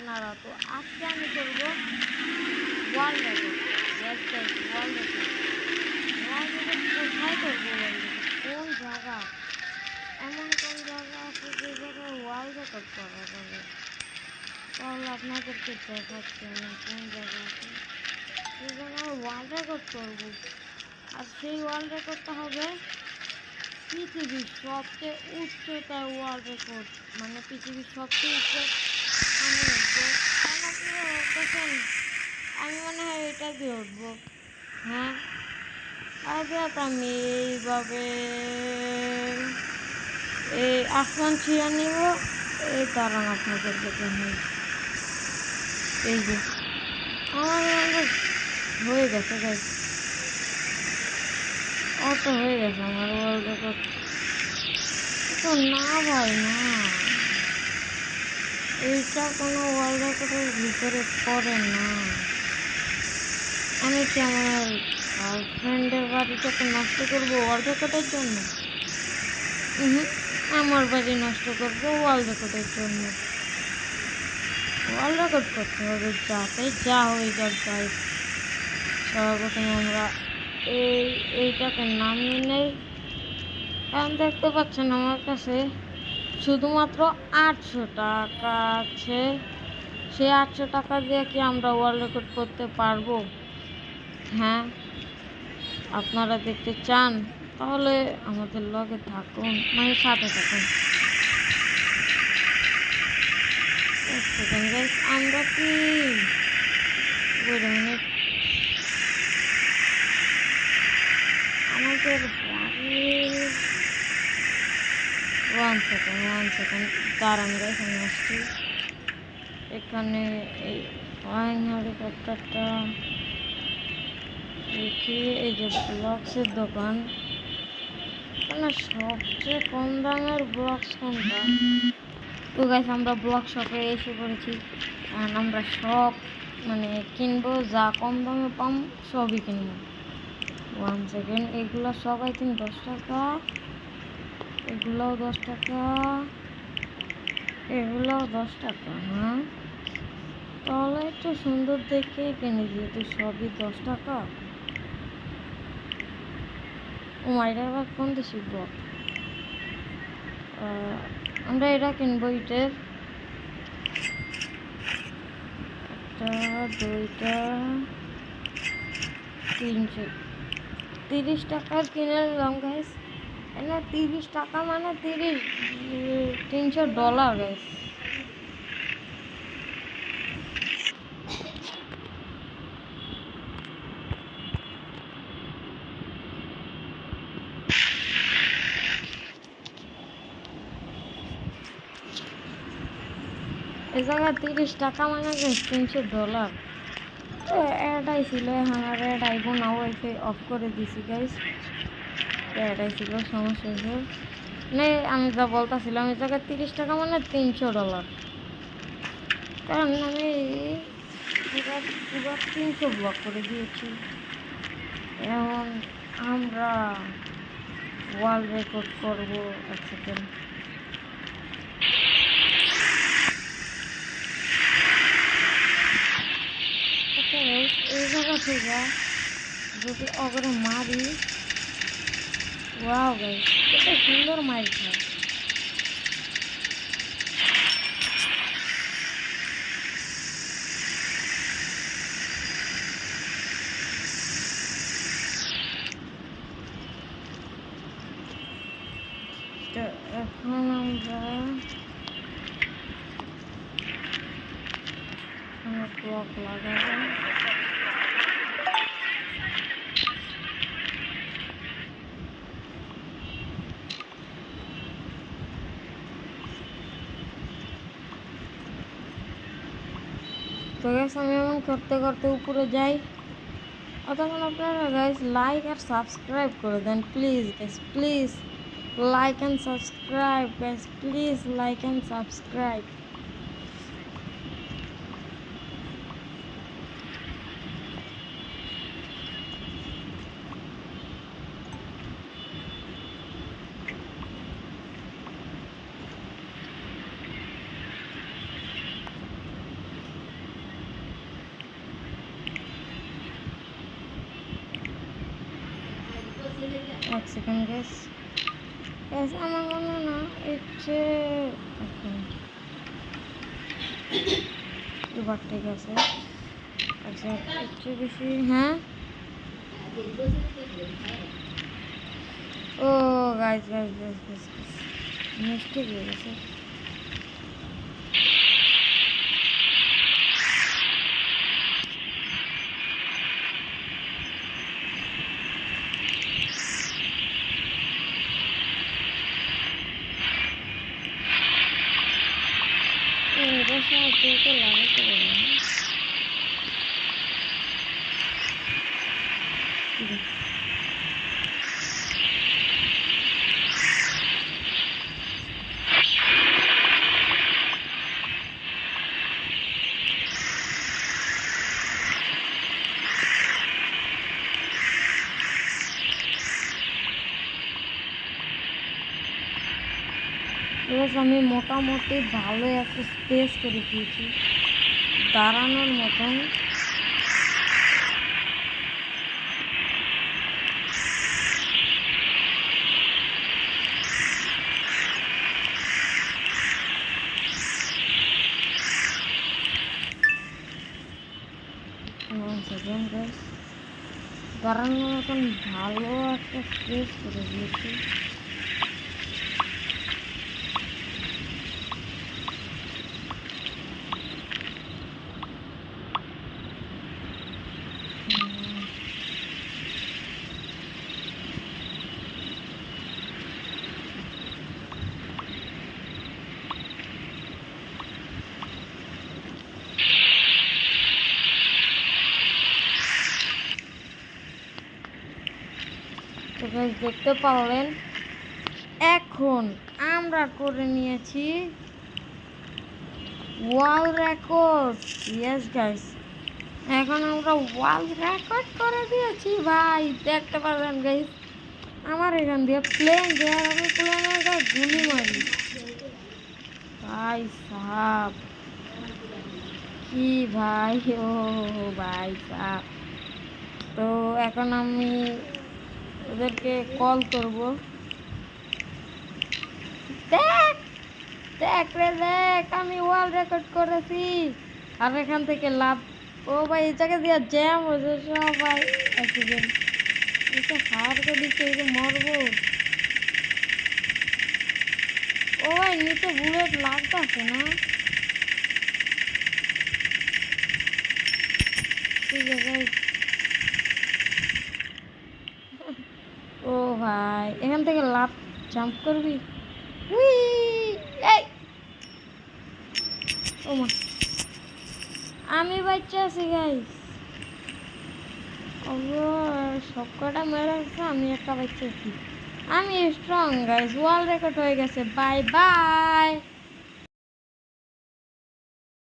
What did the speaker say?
আপনারা। তো আজকে আমি করবো world record. Yes guys, world record. World record কোথায় করবো? ওয়ার্ল্ড রেকর্ড কোন জায়গা? এমন কোন জায়গা আছে যে জায়গায় ওয়ার্ল্ড রেকর্ড করা যাবে? তাহলে আপনাদেরকে দেখাচ্ছি আমি কোন জায়গা আছে যে জায়গায় ওয়ার্ল্ড রেকর্ড করবো। আর সেই ওয়ার্ল্ড রেকর্ডটা হবে পৃথিবীর সবচেয়ে উচ্চতায় ওয়ার্ল্ড রেকর্ড, মানে পৃথিবীর সবচেয়ে উচ্চ। আমি উঠবো, কারণ আপনারা দেখেন আমি মনে হয় এটা দিয়ে উঠবো। হ্যাঁ, আগে আমি এইভাবে এই আসমান ছিঁড়ে নিব। এই দাঁড়ান আপনাদের দেখে এই যে আমার হয়ে গেছে গাইস, অত হয়ে গেছে আমার ওয়ার্ল্ড রেকর্ড। তো না ভাই না, এইটা কোনো ওয়ার্ল্ড রেকর্ডের ভিতরে পড়ে না। আমি কি আমার গার্লফ্রেন্ডের বাড়িটাকে নষ্ট করবো ওয়ার্ল্ড রেকর্ডের জন্য? আমার বাড়ি নষ্ট করবো ওয়ার্ল্ড রেকর্ডের জন্য? ওয়ার্ল্ড রেকর্ড করতে হবে যাতে যা হয়ে যাক ভাই। সর্বপ্রথমে আমরা এইটাকে নামিয়ে নেই, কারণ দেখতে পাচ্ছেন আমার কাছে শুধুমাত্র 800 টাকা আছে। সেই 800 টাকা দিয়ে কি আমরা ওয়ার্ল্ড রেকর্ড করতে পারবো? হ্যাঁ, আপনারা দেখতে চান তাহলে আমাদের লগে থাকুন, মানে সাথে থাকুন। আমরা কি আমাদের বাড়ির ওয়ান সেকেন্ড দাঁড়ান গাইস, আমি আসছি। এখানে এই ফাইন হেলিকপ্টারটা দেখি, এই যে ব্লকসের দোকান, মানে সবচেয়ে কম দামের ব্লকস কোনটা? তো গাইস আমরা ব্লক শপে এসে পড়েছি। আমরা সব মানে কিনবো, যা কম দামে পাম সবই কিনবো। ওয়ান সেকেন্ড, এগুলো সব আই থিঙ্ক 10 টাকা, এগুলোও 10 টাকা, এগুলোও 10 টাকা। হ্যাঁ, তাহলে একটু সুন্দর দেখে কিনে, যেহেতু সবই 10 টাকা। ও মাইরা আবার কোনটা শিখবো? আমরা এটা কিনবো, ইটের একটা, দুইটা, 30 টাকার কিনে নিলাম গাইস। না 30 টাকা মানে 300 ডলার গাইস। এই জায়গায় 30 টাকা মানে 300 ডলার। তো এটাই ছিল, এখন আর অ্যাড আইব না, ওয়াইফাই অফ করে দিছি গাইস। এটাই ছিল সমস্যা হয়েছে। মানে আমি যা বলতেছিলাম, এই জায়গায় 30 টাকা মানে 300 ডলার, কারণ আমি পুরো 300 ব্লক করে দিয়েছি। এখন আমরা ওয়ার্ল্ড রেকর্ড করবো। এক সেকেন্ড, এই জায়গা থেকে যদি অগরে মারি, ওয়াও গাইস কত সুন্দর মাইর খায়। তো এখন আমরা ব্লক লাগাবো। তো গাইস আমি এমন করতে করতে উপরে যাই। তখন আপনারা গাইস লাইক আর সাবস্ক্রাইব করে দেন please guys, please like and subscribe guys, please like and subscribe. এক সেকেন্ড গ্যাস গ্যাস আমার মনে না হচ্ছে এবার ঠিক আছে আচ্ছা একটু বেশি হ্যাঁ ও guys guys guys guys mistake হয়ে গেছে এটার সাহায্যে তো লাগাতে পারবো না আমি মোটামুটি ভালো একটা স্পেস করে দিয়েছি দাঁড়ানোর মতন দাঁড়ানোর মতন ভালো একটা স্পেস করে দিয়েছি তো গাইস দেখতে পারলেন এখন আমরা করে নিয়েছি ওয়ার্ল্ড রেকর্ড ইয়েস গাইস এখন আমরা ওয়ার্ল্ড রেকর্ড করে দিয়েছি ভাই দেখতে পারবেন গাইস আমার এখান দিয়ে প্লেন দিয়ে আমি প্লেনের গায়ে গুলি মারি ভাই সাহাব কি ভাই ও ভাই সাহাব তো এখন আমি ওদেরকে কল করব দেখ দেখ রে দেখ আমি ওয়ার্ল্ড রেকর্ড করেছি আর এখান থেকে লাভ ও ভাই এই জায়গা দিয়ে জ্যাম হয়েছে সবাই অ্যাক্সিডেন্ট এটা হার করে দিচ্ছে এটা মরবো ও ভাই নিচে বুলেট লাগতেছে না ঠিক আছে ও ভাই এখান থেকে লাভ জাম্প করবি উই এই ও মা আমি বাচ্চা আছি গাইস সব কটা মেরে রাখছে আমি একটা বাচ্চা আছি আমি স্ট্রং গাইস ওয়ার্ল্ড রেকর্ড হয়ে গেছে বাই বাই